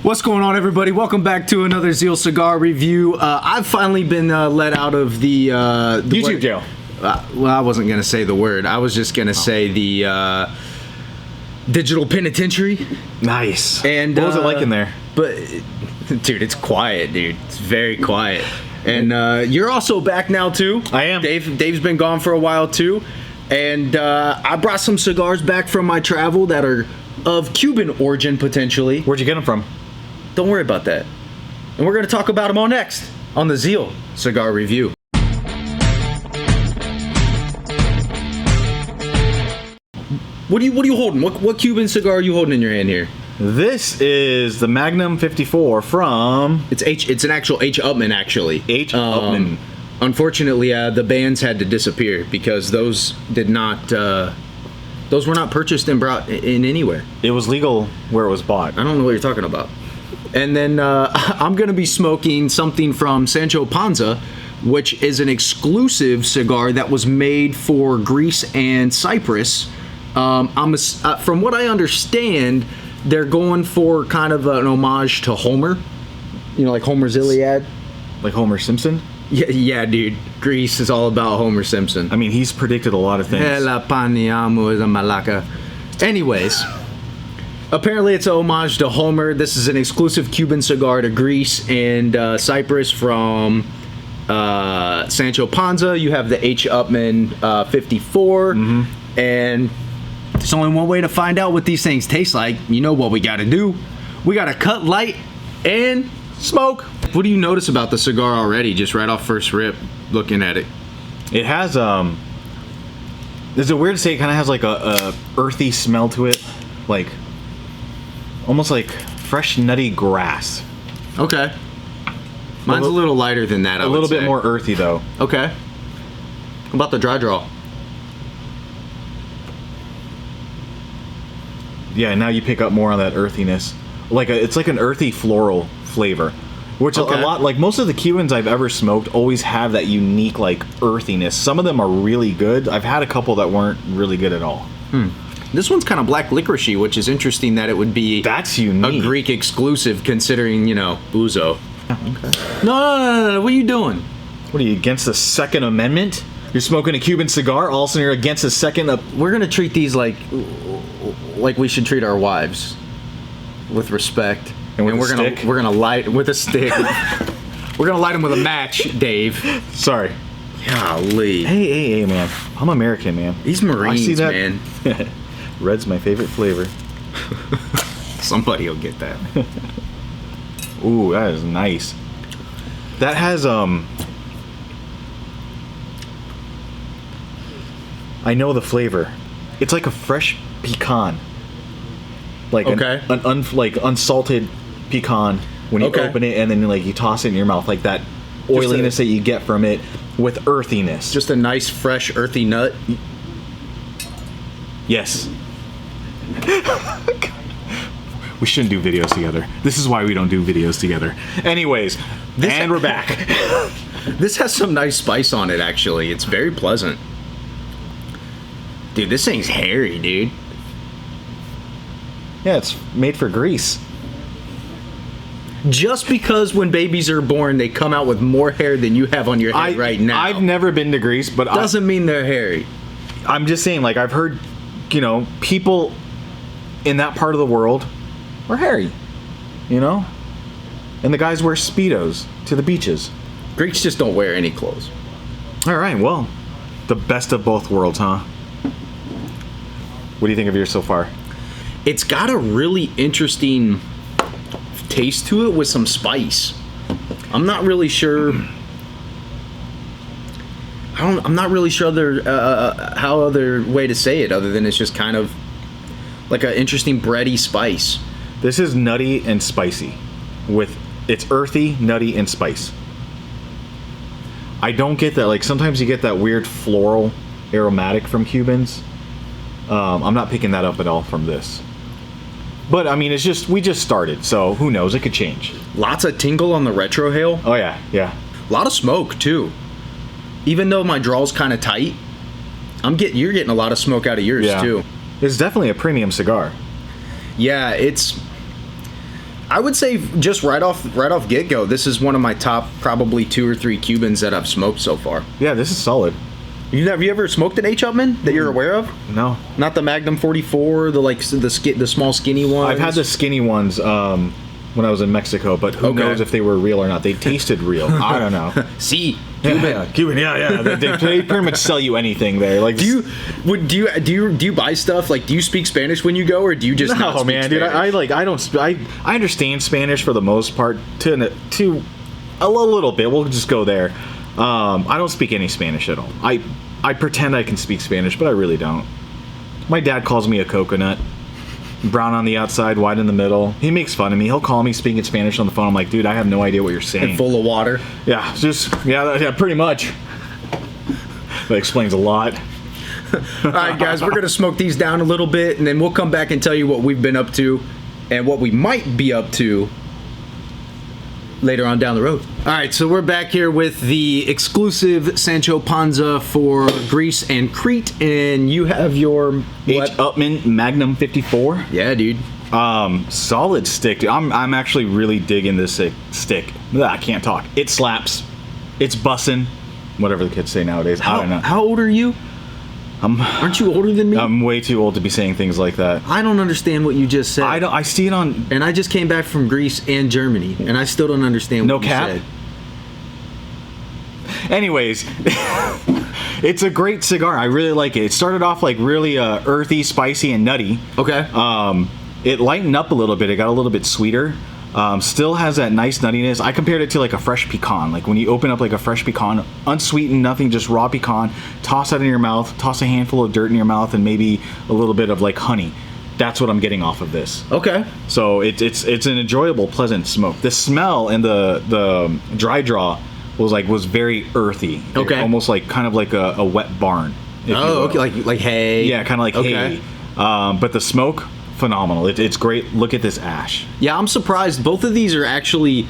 What's going on, everybody? Welcome back to another Zeal Cigar Review. I've finally been let out of the YouTube jail. Well, I wasn't going to say the word. I was just going to say the digital penitentiary. Nice. And what was it like in there? But, dude, it's quiet, dude. It's very quiet. And you're also back now, too. I am. Dave's been gone for a while, too. And I brought some cigars back from my travel that are of Cuban origin, potentially. Where'd you get them from? Don't worry about that. And we're going to talk about them all next on the Zeal Cigar Review. What are you holding? What Cuban cigar are you holding in your hand here? This is the Magnum 54 from... It's an actual H. Uppmann, actually. H. Uppmann. Unfortunately, the bands had to disappear because those did not... those were not purchased and brought in anywhere. It was legal where it was bought. I don't know what you're talking about. And then I'm going to be smoking something from Sancho Panza, which is an exclusive cigar that was made for Greece and Cyprus. From what I understand, they're going for kind of an homage to Homer. You know, like Homer's Iliad. Like Homer Simpson? Yeah, dude. Greece is all about Homer Simpson. I mean, he's predicted a lot of things. La paniamo is a malaca. Anyways, apparently it's a homage to Homer. This is an exclusive Cuban cigar to Greece and Cyprus from Sancho Panza. You have the H. Uppmann 54. Mm-hmm. And there's only one way to find out what these things taste like. You know what we got to do. We got to cut light and smoke. What do you notice about the cigar already, just right off first rip, looking at it? It has, is it weird to say it kind of has like a earthy smell to it? Like, almost like fresh nutty grass. Okay. Mine's a little lighter than that, a little bit more earthy, though. Okay. How about the dry draw? Yeah, now you pick up more on that earthiness. It's like an earthy floral flavor. Which a lot, like most of the Cubans I've ever smoked always have that unique, like, earthiness. Some of them are really good. I've had a couple that weren't really good at all. This one's kind of black licoricey, which is interesting that it would be... That's unique. A Greek exclusive, considering, you know, Ouzo. Okay. No. What are you doing? What are you, against the Second Amendment? You're smoking a Cuban cigar, all of a sudden you're against the Second... We're going to treat these like we should treat our wives. With respect. And we're gonna light with a stick. We're gonna light them with a match, Dave. Sorry. Golly. Hey, man. I'm American, man. These Marines, I see that. Man. Red's my favorite flavor. Somebody will get that. Ooh, that is nice. That has I know the flavor. It's like a fresh pecan. Like an unsalted pecan when you open it and then like you toss it in your mouth, like that oiliness that you get from it with earthiness. Just a nice fresh earthy nut. Yes. We shouldn't do videos together. This is why we don't do videos together. Anyways, we're back. This has some nice spice on it, actually. It's very pleasant. Dude, this thing's hairy, dude. Yeah, it's made for Greece. Just because when babies are born, they come out with more hair than you have on your head right now. I've never been to Greece, but doesn't mean they're hairy. I'm just saying, like, I've heard, you know, people in that part of the world are hairy, you know? And the guys wear Speedos to the beaches. Greeks just don't wear any clothes. All right, well, the best of both worlds, huh? What do you think of yours so far? It's got a really interesting taste to it with some spice. I'm not really sure. I'm not really sure how other way to say it other than it's just kind of like an interesting bready spice. This is nutty and spicy. It's earthy, nutty, and spice. I don't get that. Like sometimes you get that weird floral aromatic from Cubans. I'm not picking that up at all from this. But, I mean, we just started, so who knows? It could change. Lots of tingle on the retrohale. Oh, yeah. A lot of smoke, too. Even though my draw's kind of tight, you're getting a lot of smoke out of yours, too. It's definitely a premium cigar. Yeah, it's... I would say just right off get go, this is one of my top probably 2 or 3 Cubans that I've smoked so far. Yeah, this is solid. Have you ever smoked an H. Uppmann that you're aware of? No, not the Magnum 44, the small skinny ones. I've had the skinny ones when I was in Mexico, but who knows if they were real or not? They tasted real. I don't know. See, Cuban, yeah. They pretty much sell you anything there. Like, do you buy stuff? Like, do you speak Spanish when you go, or do you just not speak Spanish? Dude, I understand Spanish for the most part to a little bit. We'll just go there. I don't speak any Spanish at all. I pretend I can speak Spanish, but I really don't. My dad calls me a coconut. Brown on the outside, white in the middle. He makes fun of me. He'll call me speaking Spanish on the phone. I'm like, dude, I have no idea what you're saying. And full of water. Yeah, yeah, pretty much. That explains a lot. All right, guys, we're gonna smoke these down a little bit, and then we'll come back and tell you what we've been up to and what we might be up to later on down the road. All right, so we're back here with the exclusive Sancho Panza for Greece and Crete, and you have your H. Uppmann Magnum 54. Yeah, dude. Solid stick. I'm actually really digging this stick. I can't talk. It slaps. It's bussin'. Whatever the kids say nowadays. I don't know. How old are you? Aren't you older than me? I'm way too old to be saying things like that. I don't understand what you just said. I see it on... And I just came back from Greece and Germany, and I still don't understand what you said. Anyways, it's a great cigar. I really like it. It started off like really earthy, spicy, and nutty. Okay. It lightened up a little bit. It got a little bit sweeter. Still has that nice nuttiness. I compared it to like a fresh pecan. Like when you open up like a fresh pecan, unsweetened, nothing, just raw pecan, toss that in your mouth, toss a handful of dirt in your mouth, and maybe a little bit of like honey. That's what I'm getting off of this. Okay. So it's an enjoyable, pleasant smoke. The smell and the dry draw was very earthy. Okay. Almost like kind of like a wet barn. Oh, okay, like hay. Yeah, kind of like hay. But the smoke, phenomenal. It's great. Look at this ash. Yeah, I'm surprised. Both of these are actually,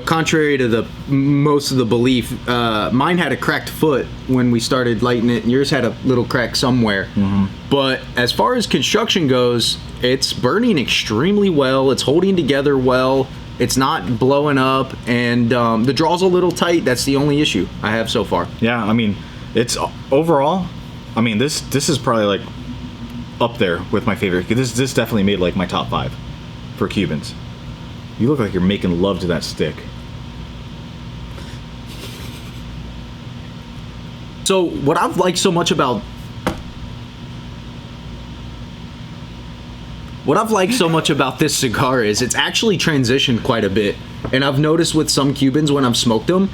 contrary to the most of the belief, mine had a cracked foot when we started lighting it, and yours had a little crack somewhere. Mm-hmm. But as far as construction goes, it's burning extremely well. It's holding together well. It's not blowing up, and the draw's a little tight. That's the only issue I have so far. Yeah, I mean, it's overall. I mean, this is probably like up there with my favorite. This definitely made like my top 5 for Cubans. You look like you're making love to that stick. So what I've liked so much about this cigar is it's actually transitioned quite a bit. And I've noticed with some Cubans when I've smoked them,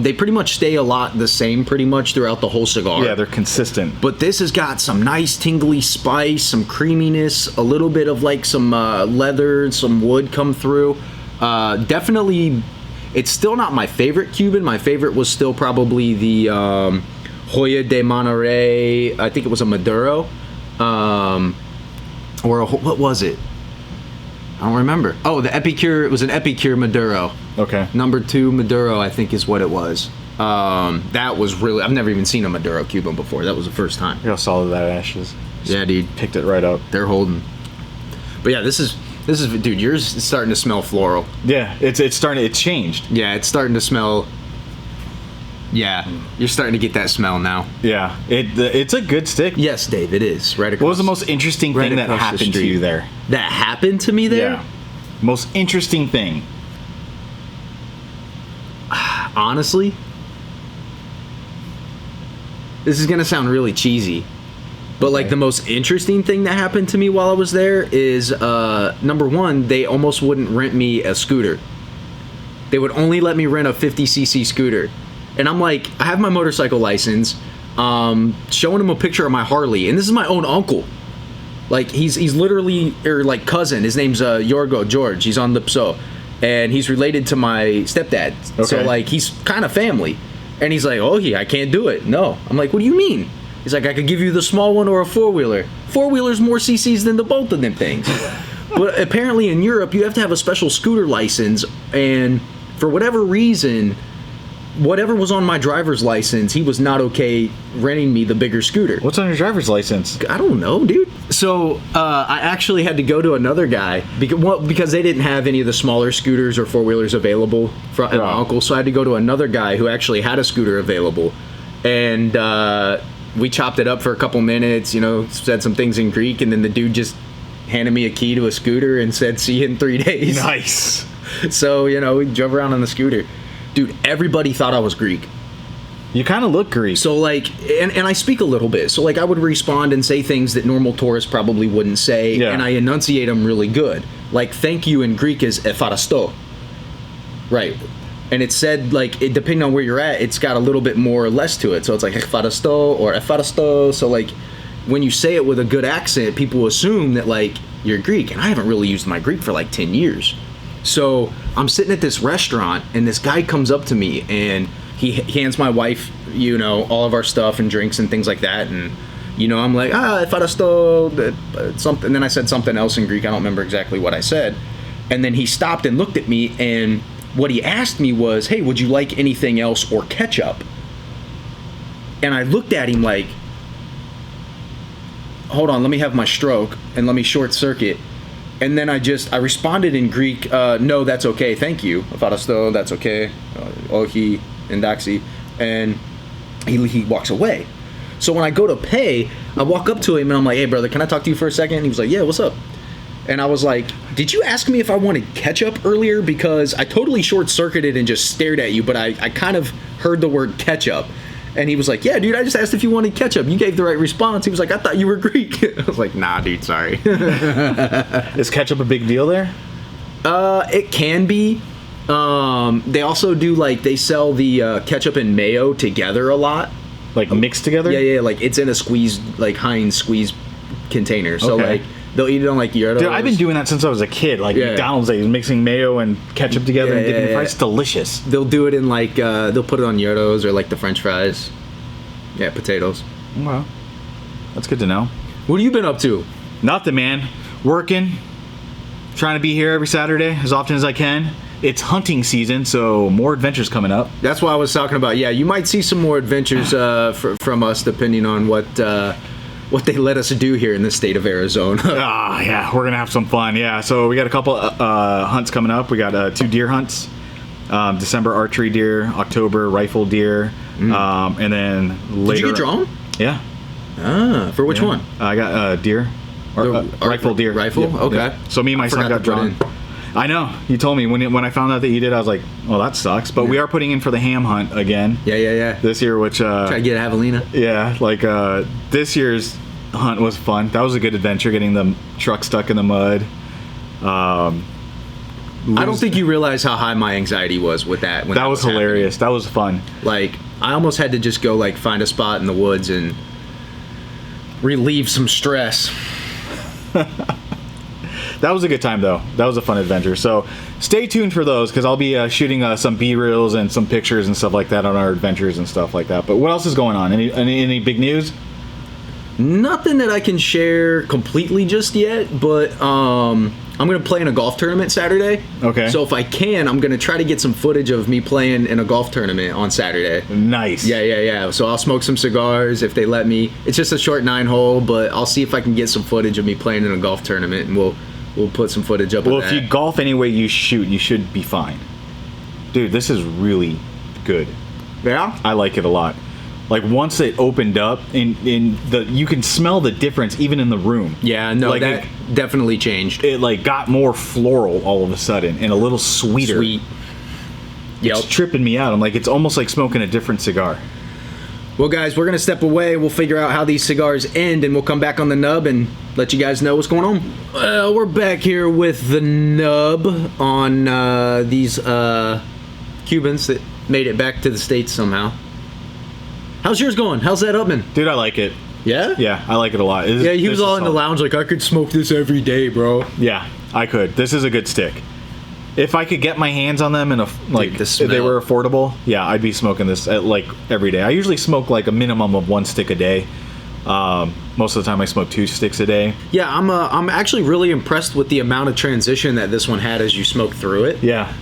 they pretty much stay a lot the same pretty much throughout the whole cigar. Yeah, they're consistent. But this has got some nice tingly spice, some creaminess, a little bit of like some leather, some wood come through. Definitely, it's still not my favorite Cuban. My favorite was still probably the Joya de Monterrey. I think it was a Maduro. What was it? I don't remember. Oh, the Epicure. It was an Epicure Maduro. Okay. Number 2 Maduro, I think, is what it was. That was really... I've never even seen a Maduro Cuban before. That was the first time. Look how solid that ash is. Yeah, dude. Picked it right up. They're holding. But yeah, this is... Dude, yours is starting to smell floral. Yeah, it's starting... It's changed. Yeah, it's starting to smell... Yeah, you're starting to get that smell now. Yeah, it's a good stick. Yes, Dave, it is. Right across. What was the most interesting thing that happened to you there? That happened to me there? Yeah. Most interesting thing. Honestly, this is gonna sound really cheesy, but like the most interesting thing that happened to me while I was there is number 1, they almost wouldn't rent me a scooter. They would only let me rent a 50cc scooter. And I'm like, I have my motorcycle license, showing him a picture of my Harley, and this is my own uncle. Like, he's literally, or like cousin, his name's Yorgo George, he's on the PSO, and he's related to my stepdad. Okay. So like, he's kind of family. And he's like, oh yeah, I can't do it. No. I'm like, what do you mean? He's like, I could give you the small one or a 4-wheeler. 4-wheeler's more CCs than the both of them things. But apparently in Europe, you have to have a special scooter license, and for whatever reason... whatever was on my driver's license, he was not okay renting me the bigger scooter. What's on your driver's license? I don't know, dude. So I actually had to go to another guy because they didn't have any of the smaller scooters or four-wheelers available from my uncle. So I had to go to another guy who actually had a scooter available. And we chopped it up for a couple minutes, you know, said some things in Greek, and then the dude just handed me a key to a scooter and said, see you in 3 days. Nice. So, you know, we drove around on the scooter. Dude, everybody thought I was Greek. You kind of look Greek. So, like, and I speak a little bit. So, like, I would respond and say things that normal tourists probably wouldn't say, and I enunciate them really good. Like, thank you in Greek is efarasto. Right. And it said, like, depending on where you're at, it's got a little bit more or less to it. So it's like efarasto or efarasto. So, like, when you say it with a good accent, people assume that, like, you're Greek. And I haven't really used my Greek for, like, 10 years. So I'm sitting at this restaurant, and this guy comes up to me, and he hands my wife, you know, all of our stuff and drinks and things like that. And, you know, I'm like, efarasto, something. And then I said something else in Greek. I don't remember exactly what I said. And then he stopped and looked at me, and what he asked me was, hey, would you like anything else or ketchup? And I looked at him like, hold on, let me have my stroke, and let me short circuit. And then I responded in Greek, no, that's okay, thank you. Efarasto, that's okay. Ohi, endaxi. And he walks away. So when I go to pay, I walk up to him and I'm like, hey, brother, can I talk to you for a second? And he was like, yeah, what's up? And I was like, did you ask me if I wanted ketchup earlier? Because I totally short-circuited and just stared at you, but I kind of heard the word ketchup. And he was like, yeah, dude, I just asked if you wanted ketchup. You gave the right response. He was like, I thought you were Greek. I was like, nah, dude, sorry. Is ketchup a big deal there? It can be. They also do, like, they sell the ketchup and mayo together a lot. Like mixed together? Yeah, like it's in a squeeze, like Heinz squeeze container. So, like, they'll eat it on, like, gyros. Dude, I've been doing that since I was a kid. Like, McDonald's, they mixing mayo and ketchup together and dipping fries. It's delicious. They'll do it in, like, they'll put it on gyros or, like, the French fries. Yeah, potatoes. Well, that's good to know. What have you been up to? Nothing, man. Working. Trying to be here every Saturday as often as I can. It's hunting season, so more adventures coming up. That's what I was talking about. Yeah, you might see some more adventures from us, depending on what they let us do here in the state of Arizona. Yeah, we're gonna have some fun. Yeah, so we got a couple hunts coming up. We got 2 deer hunts. December archery deer, October rifle deer, and then later. Did you get drawn? Yeah. For which one? I got deer. Rifle deer. Rifle? Yeah. Okay. Yeah. So me and my son got drawn. I know. You told me when I found out that you did. I was like, well, that sucks. But we are putting in for the ham hunt again. Yeah. This year, which try to get a javelina. Yeah, like this year's hunt was fun. That was a good adventure. Getting the truck stuck in the mud. I don't think you realize how high my anxiety was with that. That was hilarious. That was fun. Like, I almost had to just go, like, find a spot in the woods and relieve some stress. That was a good time, though. That was a fun adventure. So stay tuned for those, because I'll be shooting some B-reels and some pictures and stuff like that on our adventures and stuff like that. But what else is going on? Any big news? Nothing that I can share completely just yet, but I'm going to play in a golf tournament Saturday. Okay. So if I can, I'm going to try to get some footage of me playing in a golf tournament on Saturday. Nice. Yeah. So I'll smoke some cigars if they let me. It's just a short 9-hole, but I'll see if I can get some footage of me playing in a golf tournament, and we'll put some footage up of that. Well, if you golf any way you shoot, you should be fine. Dude, this is really good. Yeah? I like it a lot. Like, once it opened up, you can smell the difference even in the room. Yeah, no, like that definitely changed. It, like, got more floral all of a sudden and a little sweeter. Sweet. Yep. It's tripping me out. I'm like, it's almost like smoking a different cigar. Well, guys, we're going to step away. We'll figure out how these cigars end, and we'll come back on the nub and let you guys know what's going on. Well, we're back here with the nub on these Cubans that made it back to the States somehow. How's yours going? How's that Uppmann? Dude, I like it. Yeah? Yeah, I like it a lot. He was all in the lounge like, I could smoke this every day, bro. Yeah, I could. This is a good stick. If I could get my hands on them if they were affordable, yeah, I'd be smoking this like every day. I usually smoke like a minimum of 1 stick a day. Most of the time I smoke 2 sticks a day. Yeah, I'm actually really impressed with the amount of transition that this one had as you smoke through it. Yeah.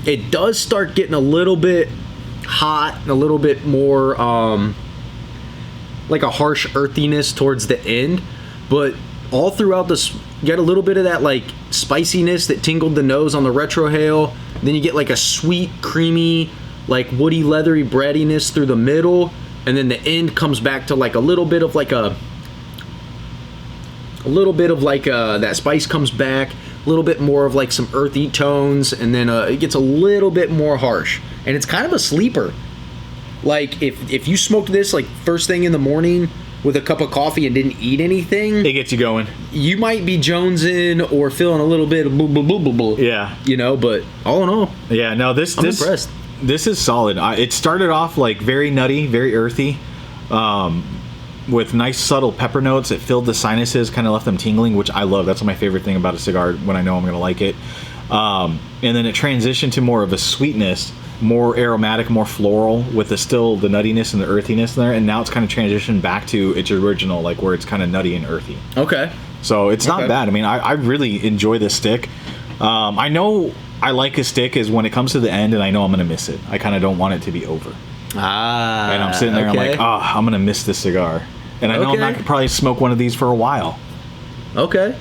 It does start getting a little bit hot, a little bit more like a harsh earthiness towards the end, but all throughout this, you get a little bit of that like spiciness that tingled the nose on the retrohale. Then you get like a sweet, creamy, like woody, leathery breadiness through the middle, and then the end comes back to like a little bit of like that spice comes back, a little bit more of like some earthy tones, and then it gets a little bit more harsh, and it's kind of a sleeper. Like if you smoked this like first thing in the morning with a cup of coffee and didn't eat anything, it gets you going. You might be jonesing or feeling a little bit of blah, blah, blah, blah, blah. Yeah. You know, but all in all, yeah, no, I'm impressed. This is solid. It started off like very nutty, very earthy, with nice subtle pepper notes. It filled the sinuses, kind of left them tingling, which I love. That's my favorite thing about a cigar when I know I'm going to like it. And then it transitioned to more of a sweetness, more aromatic, more floral, with still the nuttiness and the earthiness in there. And now it's kind of transitioned back to its original, like where it's kind of nutty and earthy. Okay. So it's not bad. I mean, I really enjoy this stick. I know I like a stick is when it comes to the end and I know I'm going to miss it. I kind of don't want it to be over. And I'm sitting there, I'm like, I'm going to miss this cigar. And I know I'm not going to probably smoke one of these for a while. Okay.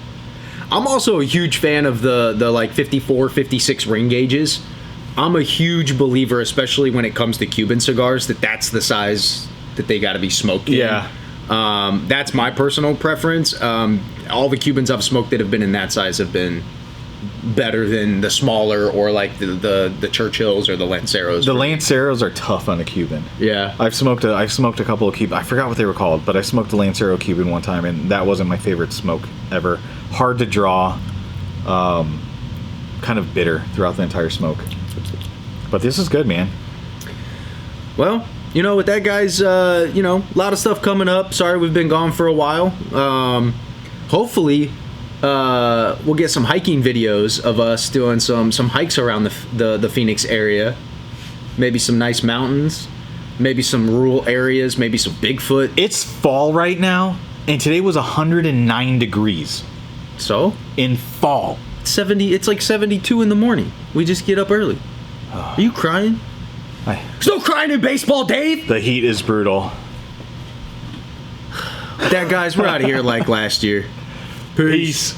I'm also a huge fan of the like 54, 56 ring gauges. I'm a huge believer, especially when it comes to Cuban cigars, that's the size that they got to be smoked in. Yeah. That's my personal preference. All the Cubans I've smoked that have been in that size have been better than the smaller or like the Churchills or the Lanceros. The Lanceros are tough on a Cuban. Yeah. I've smoked a couple of Cuban. I forgot what they were called, but I smoked a Lancero Cuban one time, and that wasn't my favorite smoke ever. Hard to draw, kind of bitter throughout the entire smoke. But this is good, man. Well, you know, with that, guys, a lot of stuff coming up. Sorry we've been gone for a while. Hopefully, we'll get some hiking videos of us doing some hikes around the Phoenix area. Maybe some nice mountains. Maybe some rural areas. Maybe some Bigfoot. It's fall right now, and today was 109 degrees. So? In fall. 70. It's like 72 in the morning. We just get up early. Are you crying? There's no crying in baseball, Dave! The heat is brutal. That, guys, we're out of here like last year. Peace.